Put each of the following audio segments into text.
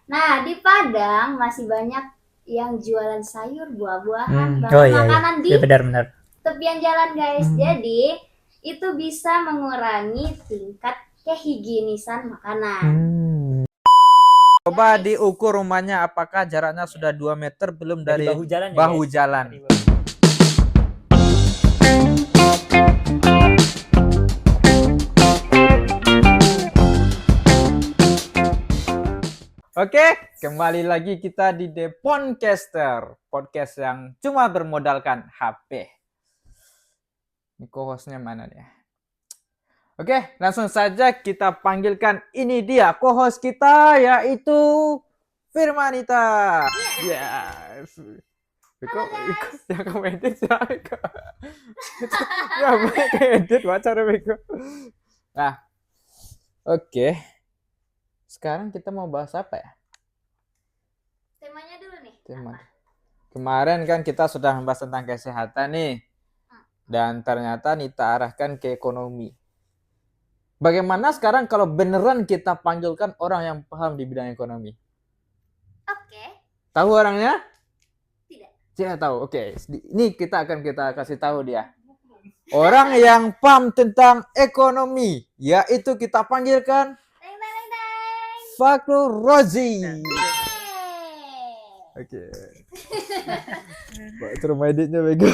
Nah, di Padang masih banyak yang jualan sayur, buah-buahan, Oh bahkan iya iya. makanan di Iya benar-benar. tepian jalan, guys. Jadi, itu bisa mengurangi tingkat kehigienisan makanan. Hmm. Coba Guys, diukur rumahnya apakah jaraknya sudah 2 meter belum Dari dari bahu jalan ya bahu guys. jalan. Dari bahu. Oke, kembali lagi kita di The Podcaster, podcast yang cuma bermodalkan HP. Ini co-hostnya mana nih? Oke, langsung saja kita panggilkan, ini dia co-host kita yaitu Firmanita. Yes. Beko, yang kamu edit ya, Beko. Ya, baik edit wacara Beko. Nah, oke. Sekarang kita mau bahas apa ya? temanya dulu nih. Tema. Kemarin kan kita sudah membahas tentang kesehatan nih. Dan ternyata Nita arahkan ke ekonomi. Bagaimana sekarang kalau beneran kita panggilkan orang yang paham di bidang ekonomi? Oke, Tahu orangnya? tidak. Tidak tahu. Oke, ini kita kasih tahu dia. Orang yang paham tentang ekonomi, yaitu kita panggilkan Teng teng teng teng. Fakhrul Razi. Oke. Pak terus editnya bego.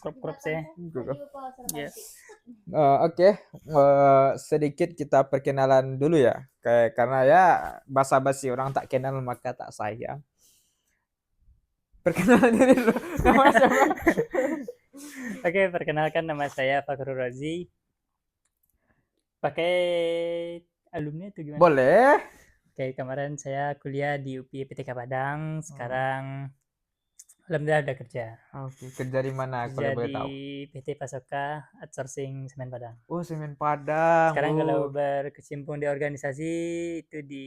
Crop saya. Ya. Oke. Sedikit kita perkenalan dulu ya. Karena ya basa-basi orang tak kenal maka tak sayang. Perkenalan diri dulu. Nama siapa? Oke, perkenalkan nama saya Fakhrul Razi. Pakai alumni itu gimana? Boleh. Oke, kemarin saya kuliah di UPI PTK Padang. Sekarang alhamdulillah udah kerja. Oke, kerja di mana Kerja kalau boleh di tahu? PT Pasoka Outsourcing Semen Padang. Oh, Semen Padang. Sekarang kalau berkecimpung di organisasi itu di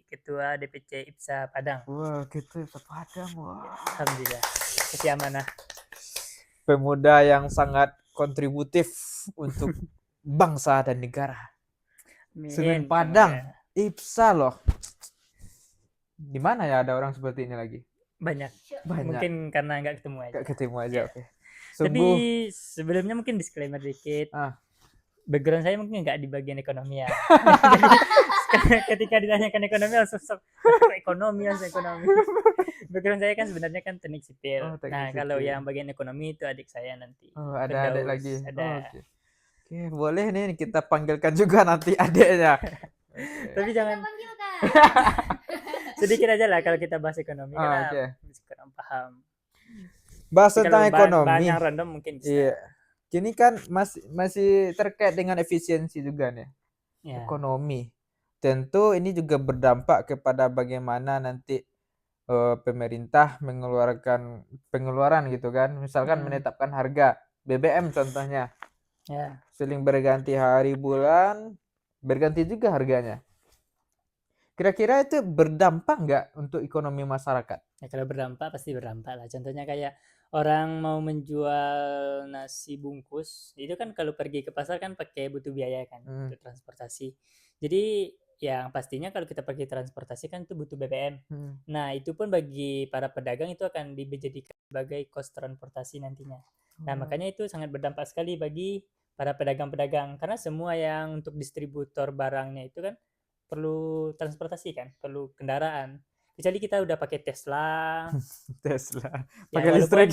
Ketua DPC IPSA Padang. Wah, gitu ya Padang. Wah. Alhamdulillah. Kasih amanah. Pemuda yang sangat kontributif untuk bangsa dan negara. Semen Amin. Padang, Semoga. IPSA loh. Di mana ya ada orang seperti ini lagi? Banyak. Banyak. Mungkin karena nggak ketemu aja. Gak ketemu aja, oke. Tapi Sungguh. sebelumnya mungkin disclaimer dikit. Ah. Background saya mungkin nggak di bagian ekonomi ya. Jadi ketika ditanyakan ekonomi langsung ekonomi. Background saya kan sebenarnya kan teknik sipil. Oh, teknik Nah, sipil. kalau yang bagian ekonomi itu adik saya nanti. Oh, ada adik Firdaus. lagi. Ada. Oh, oke. Oke, boleh nih kita panggilkan juga nanti adiknya. Tapi jangan Panggilkan. sedikit aja lah kalau kita bahas ekonomi Ah, karena oke. masih kurang paham. Bahas Tapi tentang kalau ekonomi. bahan yang random mungkin bisa. Iya. Kini kan masih terkait dengan efisiensi juga nih. Ya. Ekonomi. Tentu ini juga berdampak kepada bagaimana nanti pemerintah mengeluarkan pengeluaran gitu kan. Misalkan menetapkan harga BBM contohnya. Ya. Seling berganti hari bulan, berganti juga harganya. Kira-kira itu berdampak nggak untuk ekonomi masyarakat? Ya kalau berdampak pasti berdampak lah. Contohnya kayak orang mau menjual nasi bungkus, itu kan kalau pergi ke pasar kan pakai butuh biaya kan untuk transportasi. Jadi yang pastinya kalau kita pergi transportasi kan itu butuh BBM. Nah, itu pun bagi para pedagang itu akan dijadikan sebagai cost transportasi nantinya. Nah, makanya itu sangat berdampak sekali bagi para pedagang-pedagang karena semua yang untuk distributor barangnya itu kan perlu transportasi kan, perlu kendaraan. Kecuali kita udah pakai Tesla, Tesla. ya Pakai walaupun listrik.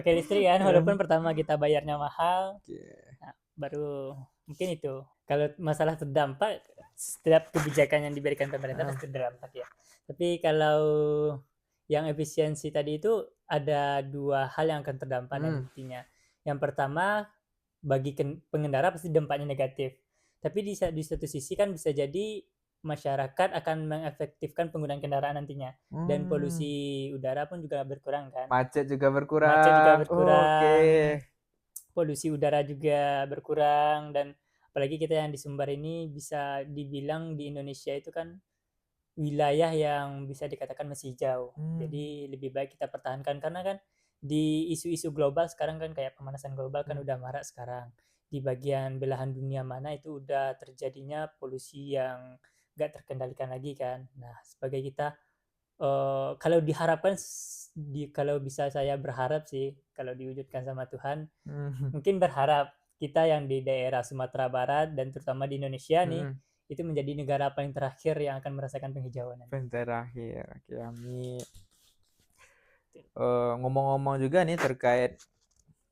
pakai listrik kan, walaupun pertama kita bayarnya mahal, Oke. nah, baru mungkin itu. Kalau masalah terdampak, setiap kebijakan yang diberikan pemerintah pasti terdampak ya. Tapi kalau yang efisiensi tadi itu ada dua hal yang akan terdampak nantinya. Yang pertama, bagi pengendara pasti dampaknya negatif. Tapi di satu sisi kan bisa jadi masyarakat akan mengefektifkan penggunaan kendaraan nantinya dan polusi udara pun juga berkurang kan. Macet juga berkurang. Macet juga berkurang. Oke. Polusi udara juga berkurang dan apalagi kita yang di Sumbar ini bisa dibilang di Indonesia itu kan wilayah yang bisa dikatakan masih jauh. Jadi lebih baik kita pertahankan karena kan di isu-isu global sekarang kan kayak pemanasan global kan udah marak sekarang. Di bagian belahan dunia mana itu udah terjadinya polusi yang nggak terkendalikan lagi kan. Nah, sebagai kita kalau diharapkan kalau bisa saya berharap sih kalau diwujudkan sama Tuhan, Hmm. mungkin berharap kita yang di daerah Sumatera Barat dan terutama di Indonesia nih, Hmm. itu menjadi negara paling terakhir yang akan merasakan penghijauan nanti. Terakhir, oke, amin. Ngomong-ngomong juga nih terkait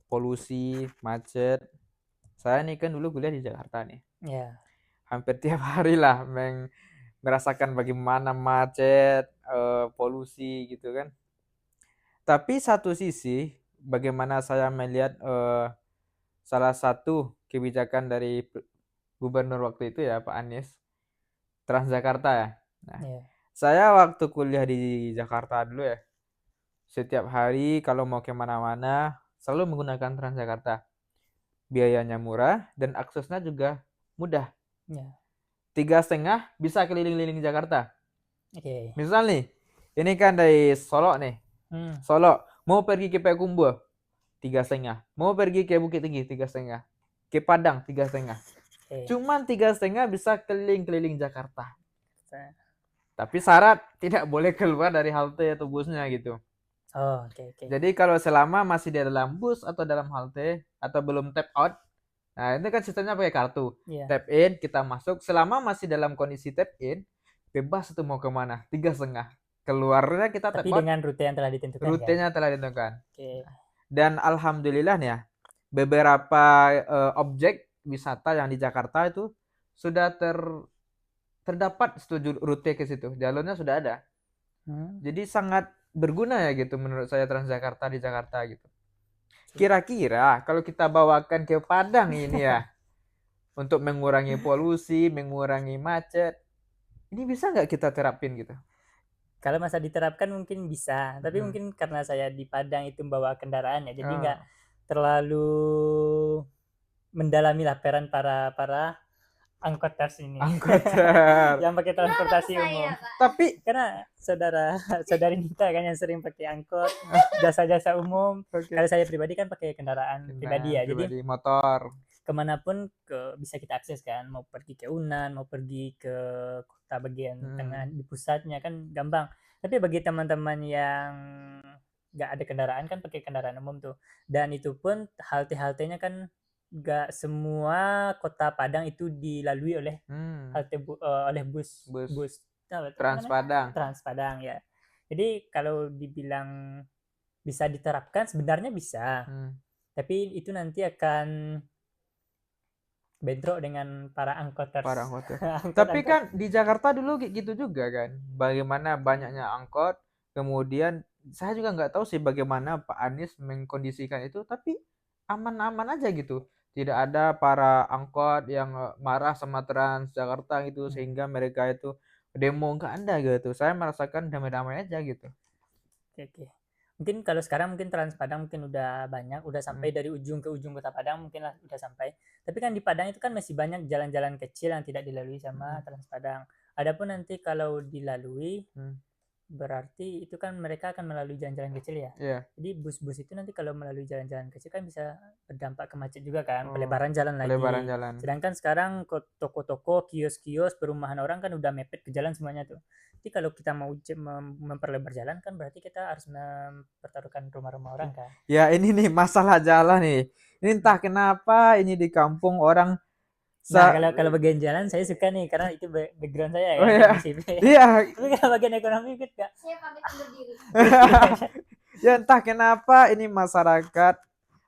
polusi, macet. Saya nih kan dulu kuliah di Jakarta nih. Ya, Hampir tiap hari lah merasakan bagaimana macet, polusi gitu kan. Tapi satu sisi, bagaimana saya melihat salah satu kebijakan dari gubernur waktu itu ya Pak Anies, Transjakarta ya. Nah, ya, saya waktu kuliah di Jakarta dulu ya, setiap hari kalau mau kemana-mana selalu menggunakan Transjakarta. Biayanya murah dan aksesnya juga mudah. ya. 3,5 bisa keliling-liling Jakarta. Oke. Misal nih, ini kan dari Solo nih. Hmm, Solo, mau pergi ke Payakumbuh, 3,5. Mau pergi ke Bukit Tinggi, 3,5. Ke Padang, 3,5. oke. Cuman 3,5 bisa keliling-keliling Jakarta. Sa- Tapi syarat tidak boleh keluar dari halte atau busnya gitu. Oh, oke, oke. Jadi kalau selama masih di dalam bus atau dalam halte atau belum tap out, nah ini kan sistemnya pakai kartu. Iya. Tap in, kita masuk. Selama masih dalam kondisi tap in, bebas itu mau kemana. 3,5. Keluarnya kita tap Tapi out, dengan rute yang telah ditentukan kan? rutenya telah ditentukan. Oke. Dan alhamdulillah nih ya, beberapa objek wisata yang di Jakarta itu sudah terdapat setuju rute ke situ. Jalurnya sudah ada. Hmm, Jadi sangat berguna ya gitu menurut saya Transjakarta di Jakarta gitu. Kira-kira kalau kita bawakan ke Padang ini ya, untuk mengurangi polusi, mengurangi macet, ini bisa nggak kita terapin gitu? Kalau masa diterapkan mungkin bisa, tapi Hmm. mungkin karena saya di Padang itu membawa kendaraan ya, jadi nggak Oh, terlalu mendalami lah peran para angkoters ini angkutan. yang pakai Kenapa ke transportasi saya, umum. Pak? Tapi Karena saudari Nita kan yang sering pakai angkot, jasa-jasa umum. oke, Kalau saya pribadi kan pakai kendaraan pribadi kendaraan ya, jadi pribadi, motor. kemanapun bisa kita akses kan, mau pergi ke Unan, mau pergi ke kota bagian tengah Hmm. di pusatnya kan gampang. Tapi bagi teman-teman yang nggak ada kendaraan kan pakai kendaraan umum tuh, dan itu pun halte-haltenya kan nggak semua kota Padang itu dilalui oleh Hmm. oleh bus Bus bus apa Trans namanya, Padang. Trans Padang ya. Jadi kalau dibilang bisa diterapkan sebenarnya bisa, Hmm. tapi itu nanti akan bentrok dengan para angkoters. Para angkot. Tapi Angkot-angkot. kan di Jakarta dulu kayak gitu juga kan. Bagaimana banyaknya angkot, kemudian saya juga nggak tahu sih bagaimana Pak Anies mengkondisikan itu, tapi aman-aman aja gitu. Tidak ada para angkot yang marah sama Transjakarta gitu Hmm, sehingga mereka itu demo, nggak ada gitu. Saya merasakan damai-damai aja gitu. oke, oke. Mungkin kalau sekarang mungkin Trans Padang mungkin udah banyak, udah Hmm. sampai dari ujung ke ujung kota Padang mungkin lah udah sampai. Tapi kan di Padang itu kan masih banyak jalan-jalan kecil yang tidak dilalui Hmm. sama Trans Padang. Adapun nanti kalau dilalui Hmm. berarti itu kan mereka akan melalui jalan-jalan kecil ya. Iya. Jadi bus-bus itu nanti kalau melalui jalan-jalan kecil kan bisa berdampak ke macet juga kan, Oh, pelebaran jalan pelebaran lagi. jalan. Sedangkan sekarang toko-toko, kios-kios, perumahan orang kan udah mepet ke jalan semuanya tuh. Jadi kalau kita mau memperlebar jalan kan berarti kita harus mempertaruhkan rumah-rumah orang kan. Ya ini nih masalah jalan nih. Ini entah kenapa ini di kampung orang Nah, sa kalau kalau bagian jalan saya suka nih karena itu background saya oh kan ya. di sipil. Iya. Tapi kalau bagian ekonomi kan enggak. Saya pamit undur diri. Ya entah kenapa ini masyarakat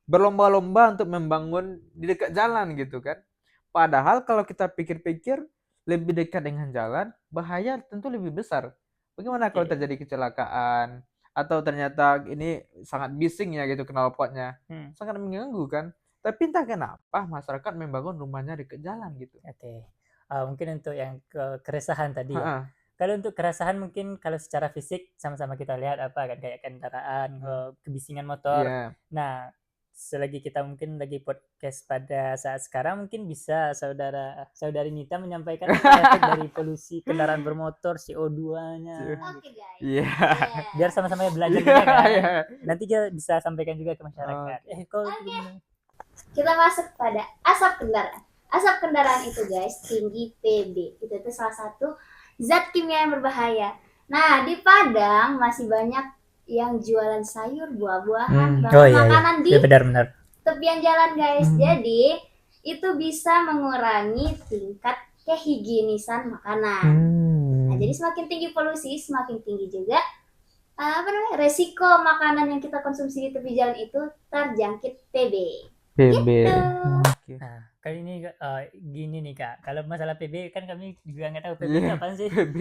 berlomba-lomba untuk membangun di dekat jalan gitu kan. Padahal kalau kita pikir-pikir lebih dekat dengan jalan, bahaya tentu lebih besar. Bagaimana kalau Oke. terjadi kecelakaan atau ternyata ini sangat bising ya gitu knalpotnya. Hmm. Sangat mengganggu kan. Tapi entah kenapa masyarakat membangun rumahnya dekat jalan gitu. Oke. Mungkin untuk yang keresahan tadi ya. Heeh. Kalau untuk keresahan mungkin kalau secara fisik sama-sama kita lihat apa kan kayak kendaraan, Hmm. kebisingan motor. Iya. Nah, selagi kita mungkin lagi podcast pada saat sekarang mungkin bisa saudari Nita menyampaikan apa efek dari polusi kendaraan bermotor, CO2-nya. Oke, guys. Iya. Yeah. Biar sama-sama belajar Iya, juga kan. iya. Nanti dia bisa sampaikan juga ke masyarakat. Oke. Kok Kita masuk pada asap kendaraan. Asap kendaraan itu guys tinggi PB. Itu tuh salah satu zat kimia yang berbahaya. Nah, di Padang masih banyak yang jualan sayur, buah-buahan, Oh bahkan iya, makanan di iya benar-benar. tepian jalan guys. Jadi itu bisa mengurangi tingkat kehigienisan makanan. Nah, jadi semakin tinggi polusi, semakin tinggi juga resiko makanan yang kita konsumsi di tepi jalan itu terjangkit PB. PB. Gitu. Oke. Nah, kali ini gini nih Kak, kalau masalah PB kan kami juga nggak tahu PB itu Iya, apaan sih. PB.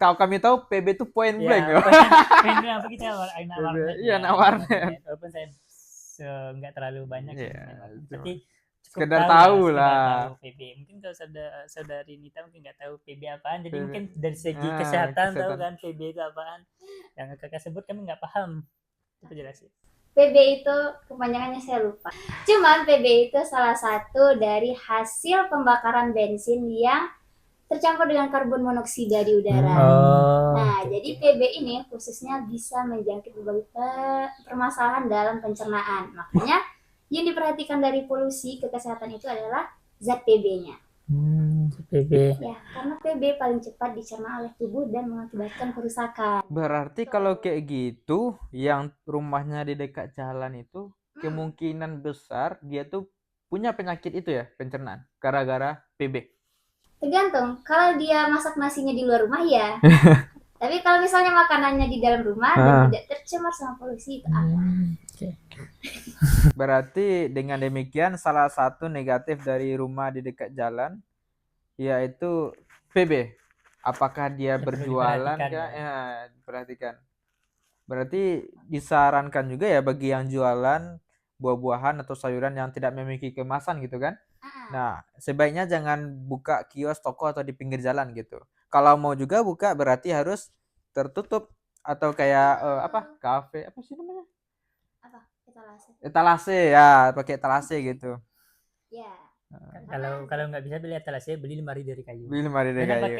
Kami tahu PB itu point blank. Ya, PB apa kita anak PB. warnet Iya, ya, anak warnet. walaupun saya nggak terlalu banyak Iya, main warnet. cuma Berarti cukup sekedar tahu tahu sekedar lah. tahu PB. Mungkin kalau saudari Nita mungkin nggak tahu PB apaan, jadi PB. mungkin dari segi kesehatan tahu kesehatan. kan PB itu apaan. Yang Kakak sebut kami nggak paham. Coba jelasin. PB itu kepanjangannya saya lupa. Cuman PB itu salah satu dari hasil pembakaran bensin yang tercampur dengan karbon monoksida di udara. Nah, jadi PB ini khususnya bisa menjangkit berbagai permasalahan dalam pencernaan. Makanya yang diperhatikan dari polusi ke kesehatan itu adalah zat PB-nya. PB. Ya, karena PB paling cepat dicerna oleh tubuh dan mengakibatkan kerusakan. Berarti kalau kayak gitu, yang rumahnya di dekat jalan itu kemungkinan besar dia tuh punya penyakit itu ya, pencernaan, gara-gara PB. Tergantung, kalau dia masak nasinya di luar rumah ya. Tapi kalau misalnya makanannya di dalam rumah dan tidak tercemar sama polusi itu aman. Berarti dengan demikian salah satu negatif dari rumah di dekat jalan yaitu PB. Apakah dia Yang perlu berjualan diperhatikan kah? ya. Ya, perhatikan. Berarti disarankan juga ya bagi yang jualan buah-buahan atau sayuran yang tidak memiliki kemasan gitu kan? Nah, sebaiknya jangan buka kios, toko atau di pinggir jalan gitu. Kalau mau juga buka berarti harus tertutup atau kayak kafe apa sih namanya? Apa? Etalase. Etalase ya, pakai etalase gitu. Ya. Kalau nggak bisa beli etalase, beli lemari dari kayu. Beli lemari dari Jangan kayu.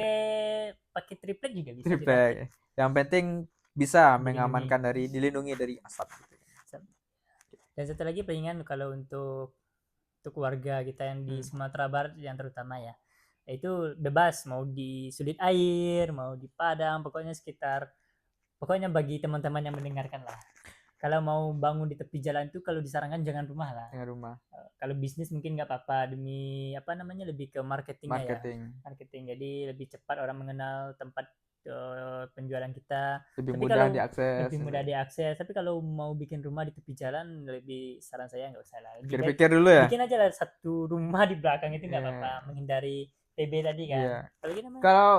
pakai triplek juga bisa. Triplek. Yang penting bisa Dilindungi. mengamankan dilindungi dari asap gitu. Dan satu lagi palingan kalau untuk warga kita yang di Sumatera Barat yang terutama ya, itu bebas mau di Sulit Air, mau di Padang, pokoknya bagi teman-teman yang mendengarkan lah. Kalau mau bangun di tepi jalan itu kalau disarankan jangan rumah lah. Dengan rumah. Kalau bisnis mungkin nggak apa-apa demi lebih ke marketingnya ya. Marketing. Jadi lebih cepat orang mengenal tempat penjualan kita. Lebih Tapi mudah kalau diakses. lebih mudah diakses. Tapi kalau mau bikin rumah di tepi jalan, lebih saran saya nggak usah lah. Pikir-pikir dulu ya. Bikin aja lah satu rumah di belakang itu nggak apa-apa, menghindari PB tadi kan. Iya. Kalau Kalau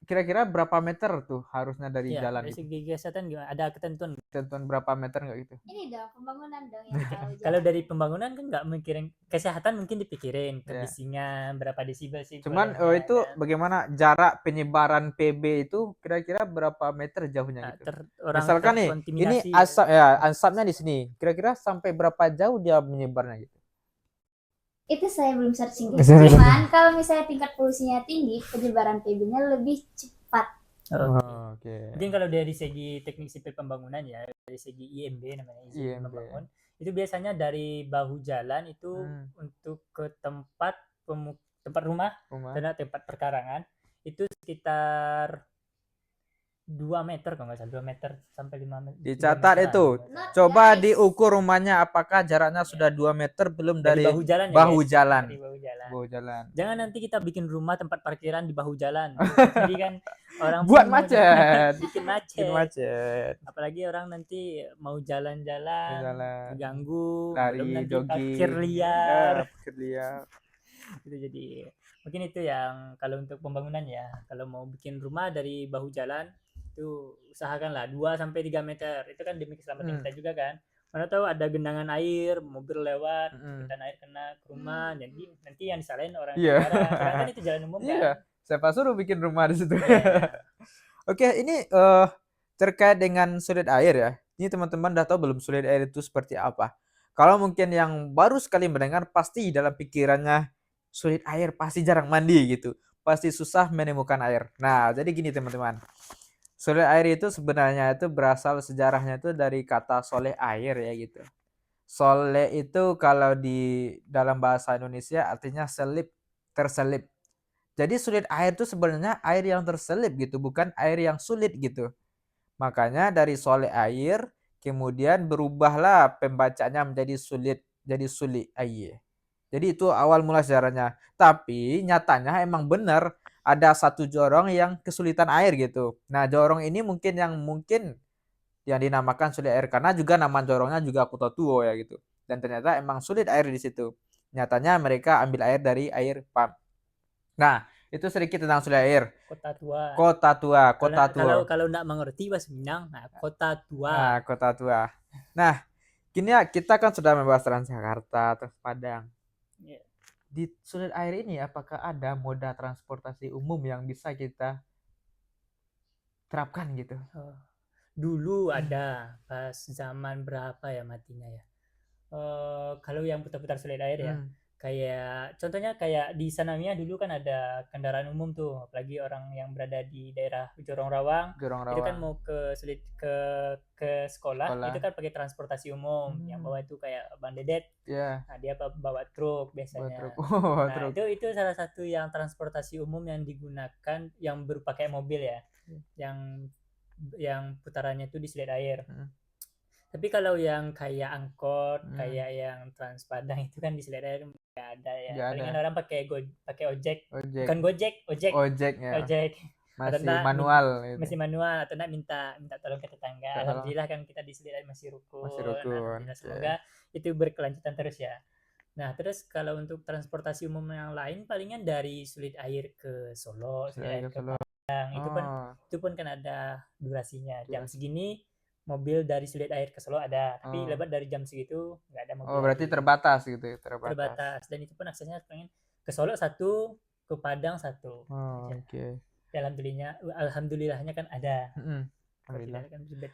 kira-kira berapa meter tuh harusnya dari ya, jalan dari gitu? segi kesehatan gimana? Ada ketentuan? Ketentuan berapa meter nggak gitu? Ini dong pembangunan dong yang tahu. Kalau dari pembangunan kan nggak mikirin kesehatan, mungkin dipikirin Iya. kebisingan berapa desibel sih. Cuman bolehnya, itu kan. bagaimana jarak penyebaran PB itu kira-kira berapa meter jauhnya Nah, gitu? orang Misalkan nih, ini terkontaminasi asap ya, asapnya di sini. Kira-kira sampai berapa jauh dia menyebarnya gitu? Itu saya belum searching guys. Cuman kalau misalnya tingkat polusinya tinggi, penyebaran PB-nya lebih cepat. Oke. Mungkin kalau dari segi teknik sipil pembangunan ya, dari segi IMB namanya izin membangun, itu biasanya dari bahu jalan itu untuk ke tempat rumah dan tempat perkarangan itu sekitar 2 meter kalau nggak salah, 2 meter sampai 5 meter. Dicatat itu. Coba diukur rumahnya apakah jaraknya sudah 2 meter belum dari bahu jalan. Bahu ya, jalan. Dari bahu jalan. Bahu jalan. Jangan nanti kita bikin rumah tempat parkiran di bahu jalan. Jadi kan orang buat macet. bikin macet. Apalagi orang nanti mau jalan-jalan, diganggu, lari, belum nanti jogging, parkir liar. Itu jadi mungkin itu yang kalau untuk pembangunan ya. Kalau mau bikin rumah dari bahu jalan itu usahakanlah 2 sampai 3 meter. Itu kan demi keselamatan kita juga kan. Mana tahu ada genangan air, mobil lewat, genangan air kena ke rumah, jadi nanti yang disalahin orang karena kan itu jalan umum kan. Iya. Siapa suruh bikin rumah di situ? Oke, ini terkait dengan sulit air ya. Ini teman-teman udah tahu belum sulit air itu seperti apa? Kalau mungkin yang baru sekali mendengar, pasti dalam pikirannya sulit air pasti jarang mandi gitu. Pasti susah menemukan air. Nah, jadi gini teman-teman. Soleh air itu sebenarnya itu berasal sejarahnya itu dari kata soleh air ya gitu. Soleh itu kalau di dalam bahasa Indonesia artinya selip terselip. Jadi sulit air itu sebenarnya air yang terselip gitu, bukan air yang sulit gitu. Makanya dari soleh air kemudian berubahlah pembacaannya menjadi sulit, jadi sulit air. Jadi itu awal mula sejarahnya. Tapi nyatanya emang benar ada satu jorong yang kesulitan air gitu. Nah, jorong ini mungkin yang dinamakan sulit air karena juga nama jorongnya juga Kutatuo ya gitu. Dan ternyata emang sulit air di situ. Nyatanya mereka ambil air dari air pump. Nah, itu sedikit tentang sulit air. Kota tua. Kota tua, Kalau kota tua. kalau nggak mengerti bahasa Minang, nah, kota tua. Nah, kota tua. Nah, kini ya kita kan sudah membahas Transjakarta, terus Padang. Ya. Di sulit air ini apakah ada moda transportasi umum yang bisa kita terapkan gitu? Oh, dulu ada pas zaman berapa ya matinya ya. Kalau yang putar-putar sulit air ya, kayak contohnya kayak di Sanamia dulu kan ada kendaraan umum tuh, apalagi orang yang berada di daerah Jorong Rawang, Jorong itu kan Rawang. mau ke sekolah, Sekolah. itu kan pakai transportasi umum, yang bawa itu kayak Bang Dedet, Ya, nah dia bawa truk buat biasanya. truk. Oh, Nah truk. itu salah satu yang transportasi umum yang digunakan yang berupa kayak mobil ya, yang putarannya itu di selit air. Tapi kalau yang kayak angkot, kayak yang Trans Padang itu kan di selit air nggak ada ya. Nggak Palingan ada. orang pakai ojek. Ojek. Bukan Gojek, ojek. Ojek ya. Ojek. Atau Masih enggak manual gitu. masih manual atau enggak minta tolong ke tetangga. Minta tolong. Alhamdulillah kan kita di selit air masih rukun. Masih rukun. Alhamdulillah, semoga itu berkelanjutan terus ya. Nah, terus kalau untuk transportasi umum yang lain palingan dari sulit air ke Solo, sulit air ke Padang. Itu pun kan ada durasinya. Jam segini mobil dari sulit air ke Solo ada, tapi lebat dari jam segitu nggak ada mobil. Oh, berarti lagi. terbatas gitu ya, Terbatas. Dan itu pun aksesnya pengen ke Solo satu, ke Padang satu. Oh, oke. Okay. Alhamdulillahnya kan ada. Alhamdulillah. Kan ribet.